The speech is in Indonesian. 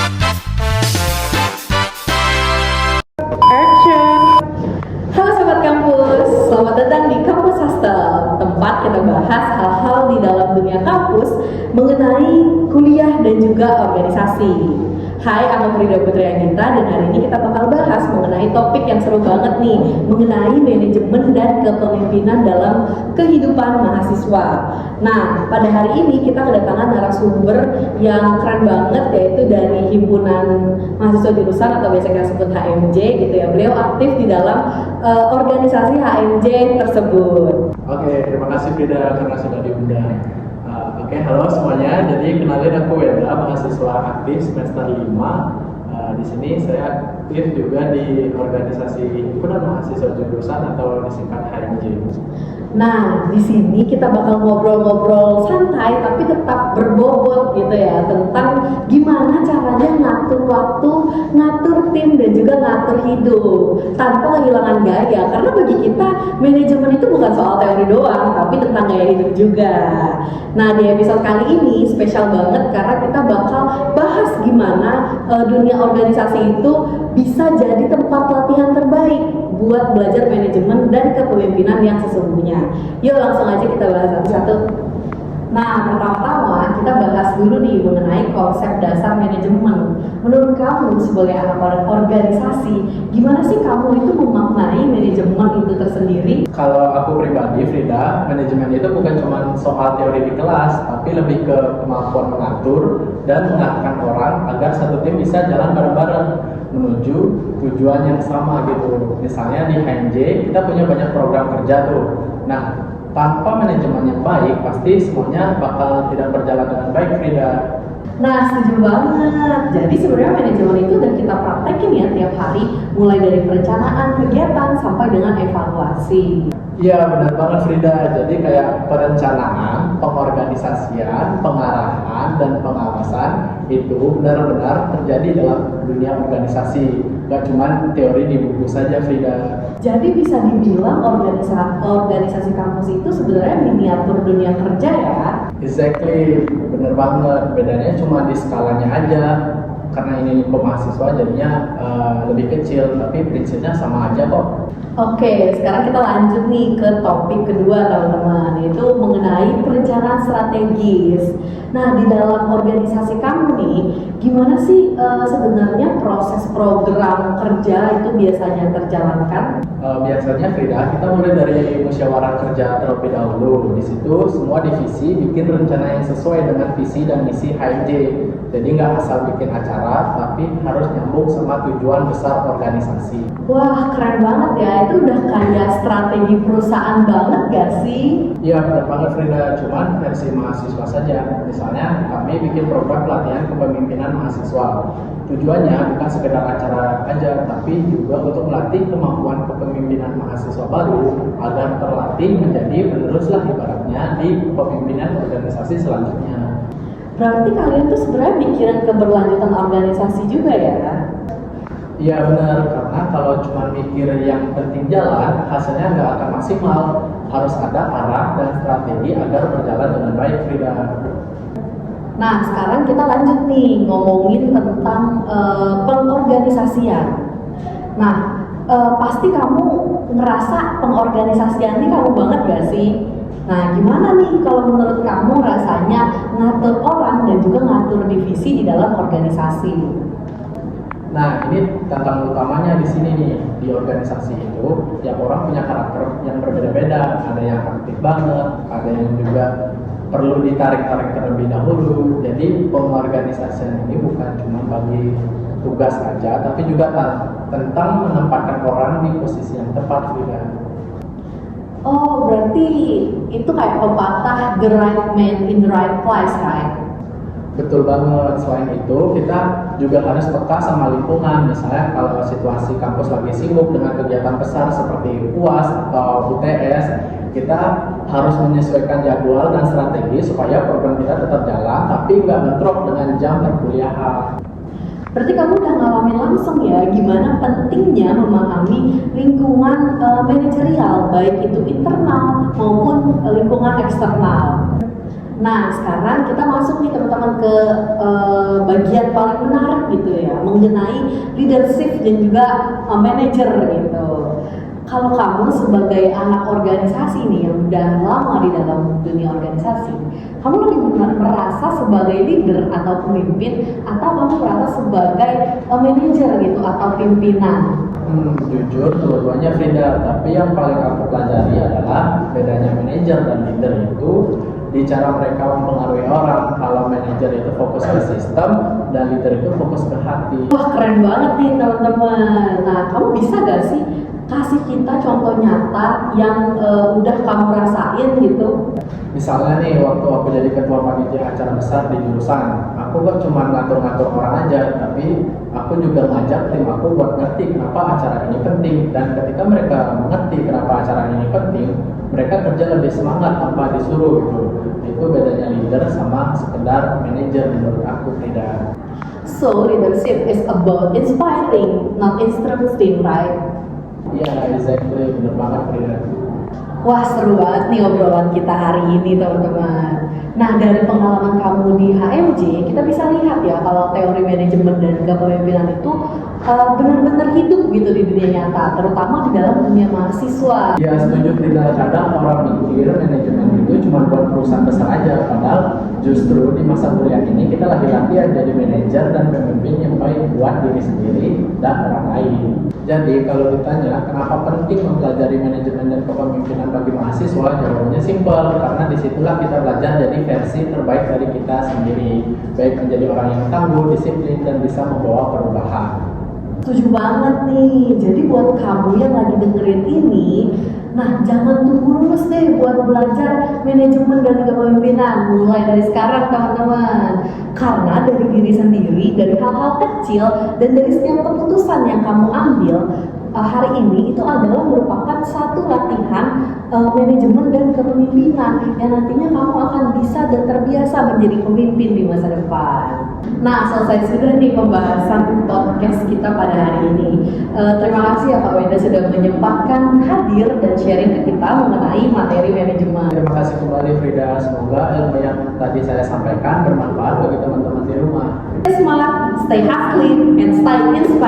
Action! Halo Sobat Kampus, selamat datang di Kampus Hostel, tempat kita bahas hal-hal di dalam dunia kampus mengenai kuliah dan juga organisasi. Hai, aku Frida Putri Anggita dan hari ini kita bakal bahas mengenai topik yang seru banget nih, mengenai manajemen dan kepemimpinan dalam kehidupan mahasiswa. Nah, pada hari ini kita kedatangan narasumber yang keren banget, yaitu dari Himpunan Mahasiswa Jurusan atau biasa kita sebut HMJ gitu ya. Beliau aktif di dalam organisasi HMJ tersebut. Oke, terima kasih Frida karena sudah diundang. Oke, halo semuanya. Jadi kenalin aku Wenda, mahasiswa aktif semester 5. Di sini saya aktif juga di organisasi Himpunan Mahasiswa Jurusan atau disingkat HMJ. Nah, di sini kita bakal ngobrol-ngobrol santai tapi tetap berbobot gitu ya, tentang gimana caranya ngatur waktu, ngatur tim dan juga ngatur hidup tanpa kehilangan gaya. Karena bagi kita manajemen itu bukan soal teori doang, tapi tentang gaya hidup juga. Nah, di episode kali ini spesial banget karena kita bakal bahas gimana dunia organisasi itu bisa jadi tempat latihan terbaik buat belajar manajemen dan kepemimpinan yang sesungguhnya. Yuk langsung aja kita bahas satu-satu. Nah, pertama-tama kita bahas dulu nih mengenai konsep dasar manajemen. Menurut kamu sebagai anak organisasi, gimana sih kamu itu memaknai manajemen itu tersendiri? Kalau aku pribadi, Frida, manajemen itu bukan cuma soal teori di kelas, tapi lebih ke kemampuan mengatur dan mengarahkan orang agar satu tim bisa jalan bareng-bareng menuju tujuan yang sama gitu. Misalnya di HMJ kita punya banyak program kerja tuh. Nah, tanpa manajemen yang baik, pasti semuanya bakal tidak berjalan dengan baik, Frida. Nah, setuju banget. Jadi sebenarnya manajemen itu udah kita praktekin ya tiap hari, mulai dari perencanaan kegiatan sampai dengan evaluasi. Iya, benar banget Frida. Jadi kayak perencanaan, pengorganisasian, pengarahan, dan pengawasan itu benar-benar terjadi dalam dunia organisasi. Gak cuma teori di buku saja, Frida. Jadi bisa dibilang organisasi kampus itu sebenarnya miniatur dunia kerja ya? Exactly, bener banget. Bedanya cuma di skalanya aja. Karena ini mahasiswa jadinya lebih kecil, tapi prinsipnya sama aja kok. Oke, sekarang kita lanjut nih ke topik kedua teman-teman, yaitu mengenai perencanaan strategis. Nah, di dalam organisasi kamu nih, gimana sih sebenarnya proses program kerja itu biasanya terjalankan? Biasanya Frida, kita mulai dari musyawarah kerja terlebih dahulu. Di situ semua divisi bikin rencana yang sesuai dengan visi dan misi HMJ. Jadi nggak asal bikin acara, tapi harus nyambung sama tujuan besar organisasi. Wah, keren banget ya. Itu udah kayak strategi perusahaan banget gak sih? Iya, benar banget Frida. Cuman versi mahasiswa saja. Misalnya, kami bikin program pelatihan kepemimpinan mahasiswa. Tujuannya bukan sekedar acara aja, tapi juga untuk melatih kemampuan kepemimpinan mahasiswa baru agar terlatih menjadi penerus lah ibaratnya di kepemimpinan organisasi selanjutnya. Berarti kalian tuh sebenarnya mikirin keberlanjutan organisasi juga ya? Iya benar, karena kalau cuma mikir yang penting jalan, hasilnya nggak akan maksimal. Harus ada arah dan strategi agar berjalan dengan baik, Frida. Nah, sekarang kita lanjut nih ngomongin tentang pengorganisasian. Nah, pasti kamu ngerasa pengorganisasian ini kamu banget gak sih? Nah, gimana nih kalau menurut kamu rasanya ngatur orang dan juga ngatur divisi di dalam organisasi? Nah, ini tantangan utamanya di sini nih, di organisasi itu, tiap orang punya karakter yang berbeda-beda. Ada yang aktif banget, ada yang juga perlu ditarik-tarik terlebih dahulu. Jadi pengorganisasian ini bukan cuma bagi tugas aja, tapi juga tentang menempatkan orang di posisi yang tepat juga. Oh, berarti itu kayak pepatah the right man in the right place, right? Betul banget. Selain itu, kita juga harus peka sama lingkungan. Misalnya kalau situasi kampus lagi sibuk dengan kegiatan besar seperti UAS atau UTS, kita harus menyesuaikan jadwal dan strategi supaya program kita tetap jalan, tapi nggak bentrok dengan jam perkuliahan. Berarti kamu udah ngalamin langsung ya gimana pentingnya memahami lingkungan manajerial, baik itu internal maupun lingkungan eksternal. Nah, sekarang kita masuk nih teman-teman ke bagian paling menarik gitu ya mengenai leadership dan juga manager gitu. Kalau kamu sebagai anak organisasi nih yang udah lama di dalam dunia organisasi, kamu lebih merasa sebagai leader atau pemimpin, atau kamu merasa sebagai manajer gitu atau pimpinan? Jujur dua-duanya beda, tapi yang paling aku pelajari adalah bedanya manajer dan leader itu di cara mereka mempengaruhi orang. Kalau manajer itu fokus ke sistem dan leader itu fokus ke hati. Wah, keren banget nih teman-teman. Nah, kamu bisa gak sih kasih kita contoh nyata yang udah kamu rasain gitu? Misalnya nih, waktu aku jadi ketua panitia acara besar di jurusan, aku kan cuma ngatur-ngatur orang aja, tapi aku juga ngajak tim aku buat ngerti kenapa acara ini penting. Dan ketika mereka mengerti kenapa acara ini penting, mereka kerja lebih semangat tanpa disuruh gitu. Itu bedanya leader sama sekedar manajer menurut aku, Frida. So, leadership is about inspiring, not instructing, right? Iya, exactly, bener banget, Frida. Wah, seru banget nih obrolan kita hari ini teman-teman. Nah, dari pengalaman kamu di HMJ, kita bisa lihat ya kalau teori manajemen dan kepemimpinan itu benar-benar hidup gitu di dunia nyata, terutama di dalam dunia mahasiswa. Ya, setuju, Frida. Kadang orang mikir manajemen itu cuma buat perusahaan besar aja, padahal justru di masa kuliah ini kita lagi latihan jadi manajer dan pemimpin yang baik buat diri sendiri dan orang lain. Jadi kalau ditanya kenapa penting mempelajari manajemen dan kepemimpinan bagi mahasiswa, jawabannya simpel, karena disitulah kita belajar jadi versi terbaik dari kita sendiri, baik menjadi orang yang tangguh, disiplin, dan bisa membawa perubahan. Setuju banget nih. Jadi buat kamu yang lagi dengerin ini, nah jangan tunggu lulus deh buat belajar manajemen dan kepemimpinan. Mulai dari sekarang teman-teman. Karena dari diri sendiri, dari hal-hal kecil, dan dari setiap keputusan yang kamu ambil hari ini itu adalah merupakan satu latihan manajemen dan kepemimpinan yang nantinya kamu akan bisa dan terbiasa menjadi pemimpin di masa depan. Nah, selesai sudah nih pembahasan podcast kita pada hari ini. Terima kasih ya Kak Wenda sudah menyempatkan hadir dan sharing ke kita mengenai materi manajemen. Terima kasih kembali, Frida. Semoga ilmu yang tadi saya sampaikan bermanfaat bagi teman-teman di rumah. Stay smart, stay hustling, and stay inspired.